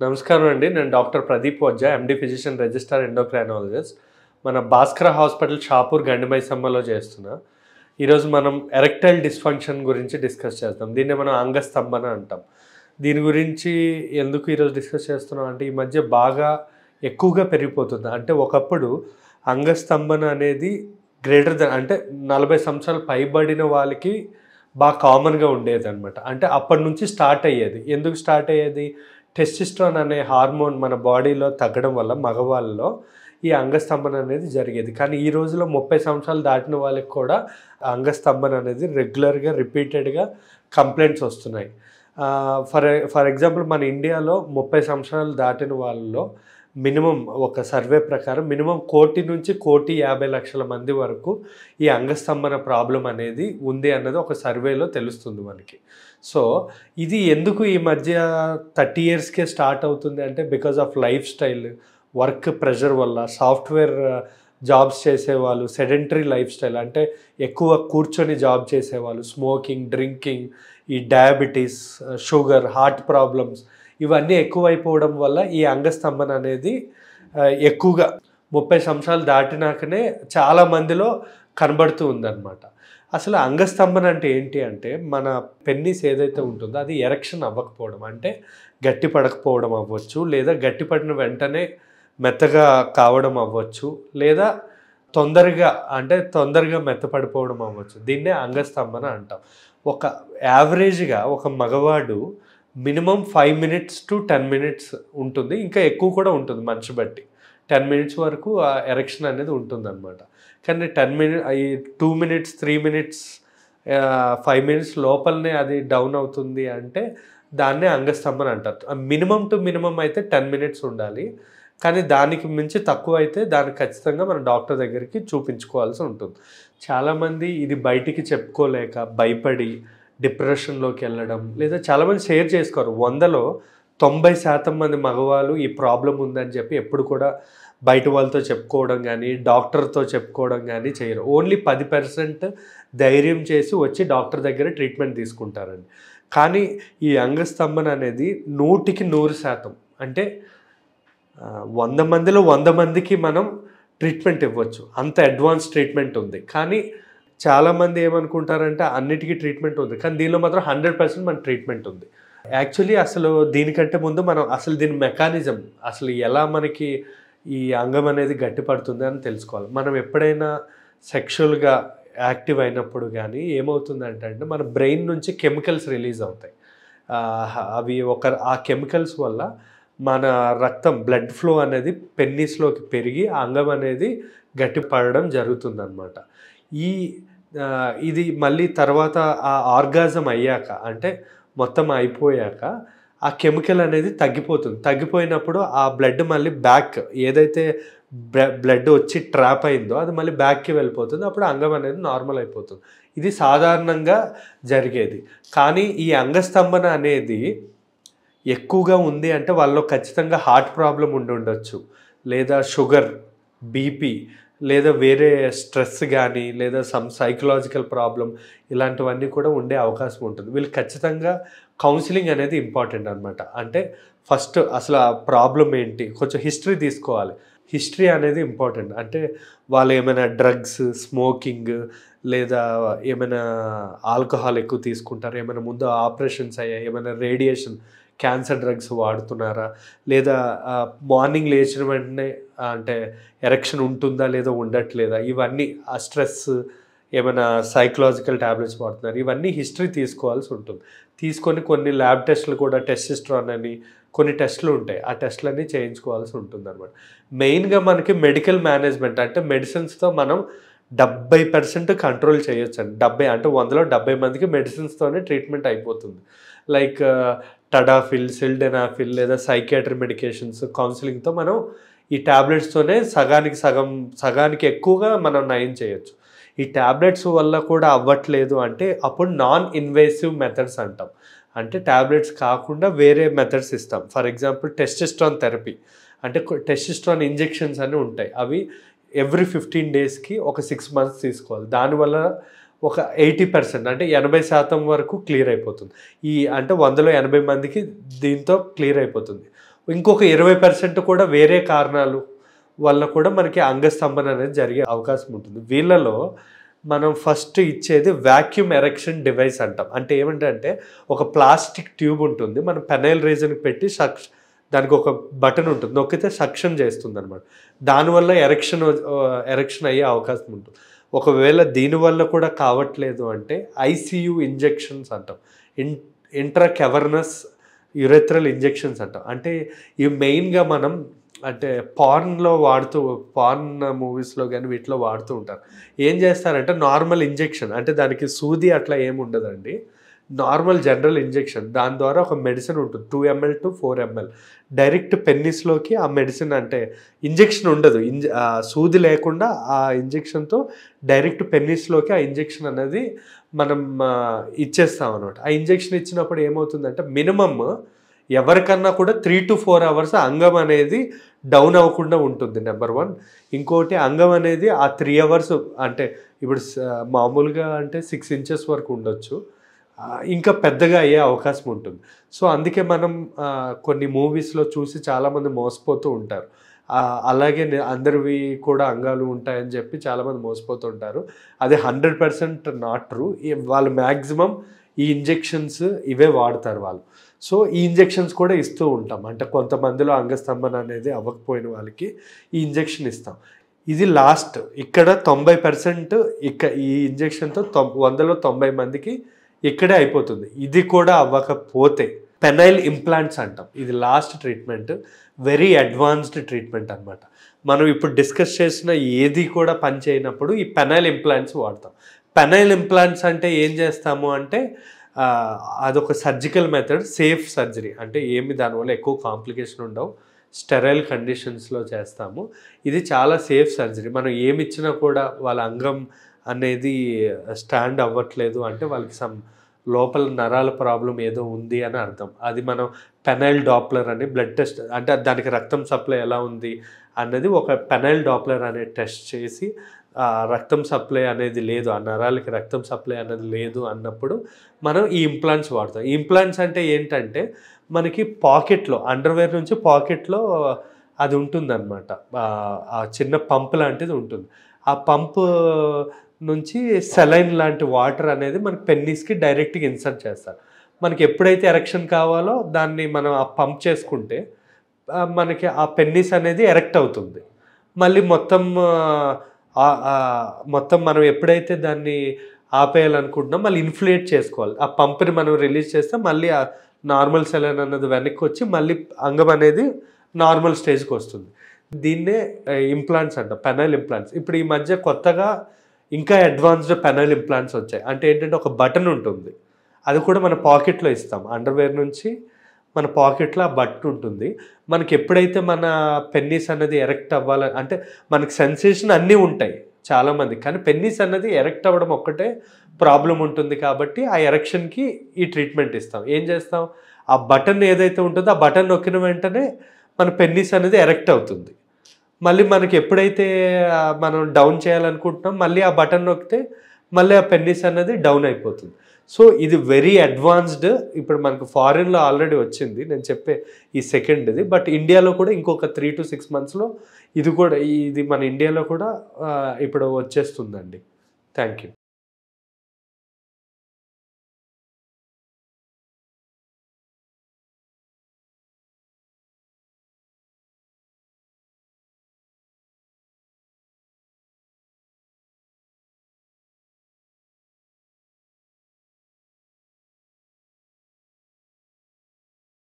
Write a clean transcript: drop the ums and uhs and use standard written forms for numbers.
నమస్కారం అండి. నేను doctor Pradeep Ojha, MD physician register endocrinologist. మన భాస్కర హాస్పిటల్ షాపూర్ గండిమైసమ్మలో చేస్తున్నా. ఈరోజు మనం ఎరెక్టైల్ డిస్ఫంక్షన్ గురించి డిస్కస్ చేద్దాం. దీన్ని మనం అంగస్తంభన అంటాం. దీని గురించి ఎందుకు ఈరోజు డిస్కస్ చేస్తున్నాం అంటే ఈ మధ్య బాగా ఎక్కువగా పెరిగిపోతుంది. అంటే ఒకప్పుడు అంగస్తంభన అనేది గ్రేటర్ దెన్ అంటే 40 సంవత్సరాలు పైబడిన వాళ్ళకి బాగా కామన్గా ఉండేది అనమాట. అంటే అప్పటి నుంచి స్టార్ట్ అయ్యేది. ఎందుకు స్టార్ట్ అయ్యేది? టెస్టిస్ట్రాన్ అనే హార్మోన్ మన బాడీలో తగ్గడం వల్ల మగవాళ్ళలో ఈ అంగస్తంభన అనేది జరిగేది. కానీ ఈ రోజులో 30 సంవత్సరాలు దాటిన వాళ్ళకి కూడా అంగస్తంభన అనేది రెగ్యులర్గా రిపీటెడ్గా కంప్లైంట్స్ వస్తున్నాయి. ఫర్ ఎగ్జాంపుల్ మన ఇండియాలో 30 సంవత్సరాలు దాటిన వాళ్ళలో మినిమం ఒక సర్వే ప్రకారం మినిమం 1 నుంచి 1,50,00,000 మంది వరకు ఈ అంగస్తంభన ప్రాబ్లం అనేది ఉంది అన్నది ఒక సర్వేలో తెలుస్తుంది మనకి. సో ఇది ఎందుకు ఈ మధ్య 30 ఇయర్స్కే స్టార్ట్ అవుతుంది అంటే because of life style, work pressure వల్ల, సాఫ్ట్వేర్ జాబ్స్ చేసేవాళ్ళు, సెడెంటరీ లైఫ్ స్టైల్ అంటే ఎక్కువ కూర్చొని జాబ్ చేసేవాళ్ళు, స్మోకింగ్, డ్రింకింగ్, ఈ డయాబెటీస్, షుగర్, హార్ట్ ప్రాబ్లమ్స్ ఇవన్నీ ఎక్కువైపోవడం వల్ల ఈ అంగస్తంభన అనేది ఎక్కువగా 30 సంవత్సరాలు దాటినాకనే చాలా మందిలో కనబడుతూ ఉందన్నమాట. అసలు అంగస్తంభన అంటే ఏంటి అంటే మన పెన్నిస్ ఏదైతే ఉంటుందో అది ఎరెక్షన్ అవ్వకపోవడం, అంటే గట్టి పడకపోవడం అవ్వచ్చు, లేదా గట్టి పడిన వెంటనే మెత్తగా కావడం అవ్వచ్చు, లేదా తొందరగా మెత్తపడిపోవడం అవ్వచ్చు. దీన్నే అంగస్తంభన అంటాం. ఒక యావరేజ్గా ఒక మగవాడు మినిమం 5 minutes to 10 minutes ఉంటుంది, ఇంకా ఎక్కువ కూడా ఉంటుంది మనిషి బట్టి. 10 minutes వరకు ఆ ఎరెక్షన్ అనేది ఉంటుందన్నమాట. కానీ 10 minutes, 2 minutes, 3 minutes, 5 minutes లోపలనే అది డౌన్ అవుతుంది అంటే దాన్నే అంగస్తంభన అంటారు. మినిమం టు మినిమం అయితే 10 minutes ఉండాలి. కానీ దానికి మించి తక్కువ అయితే దానికి ఖచ్చితంగా మనం డాక్టర్ దగ్గరికి చూపించుకోవాల్సి ఉంటుంది. చాలామంది ఇది బయటికి చెప్పుకోలేక భయపడి డిప్రెషన్లోకి వెళ్ళడం, లేదా చాలామంది షేర్ చేసుకోరు. 100లో 90% మంది మగవాళ్ళు ఈ ప్రాబ్లం ఉందని చెప్పి ఎప్పుడు కూడా బయట వాళ్ళతో చెప్పుకోవడం కానీ డాక్టర్తో చెప్పుకోవడం కానీ చేయరు. ఓన్లీ 10% ధైర్యం చేసి వచ్చి డాక్టర్ దగ్గర ట్రీట్మెంట్ తీసుకుంటారండి. కానీ ఈ అంగస్తంభన అనేది 100కి 100% అంటే 100 మందిలో 100 మందికి మనం ట్రీట్మెంట్ ఇవ్వచ్చు. అంత అడ్వాన్స్ ట్రీట్మెంట్ ఉంది. కానీ చాలామంది ఏమనుకుంటారంటే అన్నిటికీ ట్రీట్మెంట్ ఉంది, కానీ దీనిలో మాత్రం 100% మన ట్రీట్మెంట్ ఉంది. యాక్చువల్లీ అసలు దీనికంటే ముందు మనం అసలు దీని మెకానిజం, అసలు ఎలా మనకి ఈ అంగం అనేది గట్టిపడుతుంది అని తెలుసుకోవాలి. మనం ఎప్పుడైనా సెక్షువల్గా యాక్టివ్ అయినప్పుడు కానీ ఏమవుతుందంటే మన బ్రెయిన్ నుంచి కెమికల్స్ రిలీజ్ అవుతాయి. అవి ఆ కెమికల్స్ వల్ల మన రక్తం, బ్లడ్ ఫ్లో అనేది పెన్నిస్లోకి పెరిగి ఆ అంగం అనేది గట్టిపడడం జరుగుతుందన్నమాట. ఇది మళ్ళీ తర్వాత ఆ ఆర్గాజం అయ్యాక, అంటే మొత్తం అయిపోయాక ఆ కెమికల్ అనేది తగ్గిపోతుంది. తగ్గిపోయినప్పుడు ఆ బ్లడ్ మళ్ళీ బ్యాక్, ఏదైతే బ్లడ్ వచ్చి ట్రాప్ అయిందో అది మళ్ళీ బ్యాక్కి వెళ్ళిపోతుంది. అప్పుడు అంగం అనేది నార్మల్ అయిపోతుంది. ఇది సాధారణంగా జరిగేది. కానీ ఈ అంగస్తంభన అనేది ఎక్కువగా ఉంది అంటే వాళ్ళలో ఖచ్చితంగా హార్ట్ ప్రాబ్లం ఉండొచ్చు, లేదా షుగర్, బీపీ, లేదా వేరే స్ట్రెస్ కానీ, లేదా సమ్ సైకలాజికల్ ప్రాబ్లం, ఇలాంటివన్నీ కూడా ఉండే అవకాశం ఉంటుంది. వీళ్ళు ఖచ్చితంగా కౌన్సిలింగ్ అనేది ఇంపార్టెంట్ అనమాట. అంటే ఫస్ట్ అసలు ఆ ప్రాబ్లం ఏంటి, కొంచెం హిస్టరీ తీసుకోవాలి. హిస్టరీ అనేది ఇంపార్టెంట్. అంటే వాళ్ళు ఏమైనా డ్రగ్స్, స్మోకింగ్, లేదా ఏమైనా ఆల్కహాల్ ఎక్కువ తీసుకుంటారా, ఏమైనా ముందు ఆపరేషన్స్ అయ్యాయి, ఏమైనా రేడియేషన్, క్యాన్సర్ డ్రగ్స్ వాడుతున్నారా, లేదా మార్నింగ్ లేచిన వెంటనే అంటే ఎరెక్షన్ ఉంటుందా లేదా ఉండట్లేదా, ఇవన్నీ ఆ స్ట్రెస్, ఏమైనా సైకలాజికల్ ట్యాబ్లెట్స్ వాడుతున్నారు, ఇవన్నీ హిస్టరీ తీసుకోవాల్సి ఉంటుంది. తీసుకొని కొన్ని ల్యాబ్ టెస్టులు కూడా, టెస్టిస్ట్రాన్ అని కొన్ని టెస్టులు ఉంటాయి, ఆ టెస్టులన్నీ చేయించుకోవాల్సి ఉంటుంది అనమాట. మెయిన్గా మనకి మెడికల్ మేనేజ్మెంట్ అంటే మెడిసిన్స్తో మనం 70% కంట్రోల్ చేయొచ్చు అండి. 70 అంటే 100లో 70 మందికి మెడిసిన్స్తోనే ట్రీట్మెంట్ అయిపోతుంది. లైక్ టడాఫిల్, సిల్డెనాఫిల్, లేదా సైకియాట్రీ మెడికేషన్స్, కౌన్సిలింగ్తో మనం ఈ ట్యాబ్లెట్స్తోనే సగానికి ఎక్కువగా మనం నయం చేయొచ్చు. ఈ ట్యాబ్లెట్స్ వల్ల కూడా అవ్వట్లేదు అంటే అప్పుడు నాన్ ఇన్వేసివ్ మెథడ్స్ అంటాం. అంటే ట్యాబ్లెట్స్ కాకుండా వేరే మెథడ్స్ ఇస్తాం. ఫర్ ఎగ్జాంపుల్ టెస్టిస్ట్రాన్ థెరపీ, అంటే టెస్టిస్ట్రాన్ ఇంజెక్షన్స్ అని ఉంటాయి. అవి ఎవ్రీ 15 daysకి ఒక 6 months తీసుకోవాలి. దానివల్ల ఒక 80% అంటే 80% వరకు క్లియర్ అయిపోతుంది. అంటే 100లో 80 మందికి దీంతో క్లియర్ అయిపోతుంది. ఇంకొక 20% కూడా వేరే కారణాలు వల్ల కూడా మనకి అంగస్తంభన అనేది జరిగే అవకాశం ఉంటుంది. వీళ్ళలో మనం ఫస్ట్ ఇచ్చేది వాక్యూమ్ ఎరెక్షన్ డివైస్ అంటాం. అంటే ఏమంటే ఒక ప్లాస్టిక్ ట్యూబ్ ఉంటుంది, మనం పెనైల్ రీజన్కి పెట్టి దానికి ఒక బటన్ ఉంటుంది, నొక్కితే సక్షన్ చేస్తుంది అనమాట. దానివల్ల ఎరెక్షన్ అయ్యే అవకాశం ఉంటుంది. ఒకవేళ దీనివల్ల కూడా కావట్లేదు అంటే ఐసీయూ ఇంజెక్షన్స్ అంటాం, ఇంట్రాకెవర్నస్ యురెథ్రల్ ఇంజెక్షన్స్ అంటాం. అంటే ఇవి మెయిన్గా మనం అంటే పార్న్ మూవీస్లో కానీ వీటిలో వాడుతూ ఉంటారు. ఏం చేస్తారంటే నార్మల్ ఇంజెక్షన్, అంటే దానికి సూది అట్లా ఏమి ఉండదండి, నార్మల్ జనరల్ ఇంజెక్షన్. దాని ద్వారా ఒక మెడిసిన్ ఉంటుంది 2 ml to 4 ml డైరెక్ట్ పెన్నిస్లోకి ఆ మెడిసిన్, అంటే ఇంజెక్షన్ ఉండదు, సూది లేకుండా ఆ ఇంజెక్షన్తో డైరెక్ట్ పెన్నిస్లోకి ఆ ఇంజెక్షన్ అనేది మనం ఇచ్చేస్తాం అనమాట. ఆ ఇంజెక్షన్ ఇచ్చినప్పుడు ఏమవుతుందంటే మినిమమ్ ఎవరికన్నా కూడా 3 to 4 hours అంగం అనేది డౌన్ అవ్వకుండా ఉంటుంది, నెంబర్ 1. ఇంకోటి అంగం అనేది ఆ 3 hours, అంటే ఇప్పుడు మామూలుగా అంటే 6 inches వరకు ఉండొచ్చు, ఇంకా పెద్దగా అయ్యే అవకాశం ఉంటుంది. సో అందుకే మనం కొన్ని మూవీస్లో చూసి చాలామంది మోసపోతూ ఉంటారు. అలాగే అందరివి కూడా అంగాలు ఉంటాయని చెప్పి చాలామంది మోసపోతూ ఉంటారు. అది 100% నాట్ ట్రూ. వాళ్ళు మ్యాక్సిమం ఈ ఇంజెక్షన్స్ ఇవే వాడతారు వాళ్ళు. సో ఈ ఇంజెక్షన్స్ కూడా ఇస్తూ ఉంటాం, అంటే కొంతమందిలో అంగస్తంభన అనేది అవ్వకపోయిన వాళ్ళకి ఈ ఇంజెక్షన్ ఇస్తాం. ఇది లాస్ట్, ఇక్కడ 90% ఈ ఇంజెక్షన్తో 100లో 90 మందికి ఇక్కడే అయిపోతుంది. ఇది కూడా అవ్వకపోతే పెనైల్ ఇంప్లాంట్స్ అంటాం. ఇది last treatment, very advanced treatment అనమాట. మనం ఇప్పుడు డిస్కస్ చేసిన ఏది కూడా పని చేయనప్పుడు ఈ పెనైల్ ఇంప్లాంట్స్ వాడతాం. పెనైల్ ఇంప్లాంట్స్ అంటే ఏం చేస్తాము అంటే అదొక సర్జికల్ మెథడ్, సేఫ్ సర్జరీ, అంటే ఏమి దానివల్ల ఎక్కువ కాంప్లికేషన్ ఉండవు, స్టెరైల్ కండిషన్స్లో చేస్తాము. ఇది చాలా సేఫ్ సర్జరీ. మనం ఏమి ఇచ్చినా కూడా వాళ్ళ అంగం అనేది స్టాండ్ అవ్వట్లేదు అంటే వాళ్ళకి లోపల నరాల ప్రాబ్లం ఏదో ఉంది అని అర్థం. అది మనం పెనైల్ డాప్లర్ అని బ్లడ్ టెస్ట్, అంటే దానికి రక్తం సప్లై ఎలా ఉంది అన్నది ఒక పెనైల్ డాప్లర్ అనే టెస్ట్ చేసి రక్తం సప్లై అనేది లేదు, ఆ నరాలకి రక్తం సప్లై అనేది లేదు అన్నప్పుడు మనం ఈ ఇంప్లాంట్స్ వాడతాం. ఈ ఇంప్లాంట్స్ అంటే ఏంటంటే మనకి పాకెట్లో, అండర్వేర్ నుంచి పాకెట్లో అది ఉంటుందన్నమాట, ఆ చిన్న పంప్ లాంటిది ఉంటుంది. ఆ పంపు నుంచి సెలైన్ లాంటి వాటర్ అనేది మనకి పెన్నీస్కి డైరెక్ట్గా ఇన్సర్ట్ చేస్తారు. మనకి ఎప్పుడైతే ఎరెక్షన్ కావాలో దాన్ని మనం ఆ పంప్ చేసుకుంటే మనకి ఆ పెన్నీస్ అనేది ఎరెక్ట్ అవుతుంది. మళ్ళీ మొత్తం మనం ఎప్పుడైతే దాన్ని ఆపేయాలనుకుంటున్నాం మళ్ళీ ఇన్ఫ్లేట్ చేసుకోవాలి. ఆ పంప్ని మనం రిలీజ్ చేస్తే మళ్ళీ ఆ నార్మల్ సెలైన్ అన్నది వెనక్కి వచ్చి మళ్ళీ అంగం అనేది నార్మల్ స్టేజ్కి వస్తుంది. దీన్నే ఇంప్లాంట్స్ అంటాం, పెనైల్ ఇంప్లాంట్స్. ఇప్పుడు ఈ మధ్య కొత్తగా ఇంకా అడ్వాన్స్డ్ పెనైల్ ఇంప్లాంట్స్ వచ్చాయి. అంటే ఏంటంటే ఒక బటన్ ఉంటుంది, అది కూడా మన పాకెట్లో ఇస్తాం. అండర్వేర్ నుంచి మన పాకెట్లో ఆ బటన్ ఉంటుంది. మనకి ఎప్పుడైతే మన పెన్నీస్ అనేది ఎరెక్ట్ అవ్వాలి అంటే మనకి సెన్సేషన్ అన్నీ ఉంటాయి చాలామంది, కానీ పెన్నీస్ అన్నది ఎరెక్ట్ అవ్వడం ఒక్కటే ప్రాబ్లం ఉంటుంది. కాబట్టి ఆ ఎరెక్షన్కి ఈ ట్రీట్మెంట్ ఇస్తాం. ఏం చేస్తాం, ఆ బటన్ ఏదైతే ఉంటుందో ఆ బటన్ నొక్కిన వెంటనే మన పెన్నీస్ అనేది ఎరెక్ట్ అవుతుంది. మళ్ళీ మనకి ఎప్పుడైతే మనం డౌన్ చేయాలనుకుంటున్నాం మళ్ళీ ఆ బటన్ నొక్కితే మళ్ళీ ఆ పెన్నీస్ అనేది డౌన్ అయిపోతుంది. సో ఇది వెరీ అడ్వాన్స్డ్. ఇప్పుడు మనకు ఫారిన్లో ఆల్రెడీ వచ్చింది నేను చెప్పే ఈ సెకండ్ది, బట్ ఇండియాలో కూడా ఇంకొక 3 to 6 monthsలో ఇది మన ఇండియాలో కూడా ఇప్పుడు వచ్చేస్తుందండి. Thank you.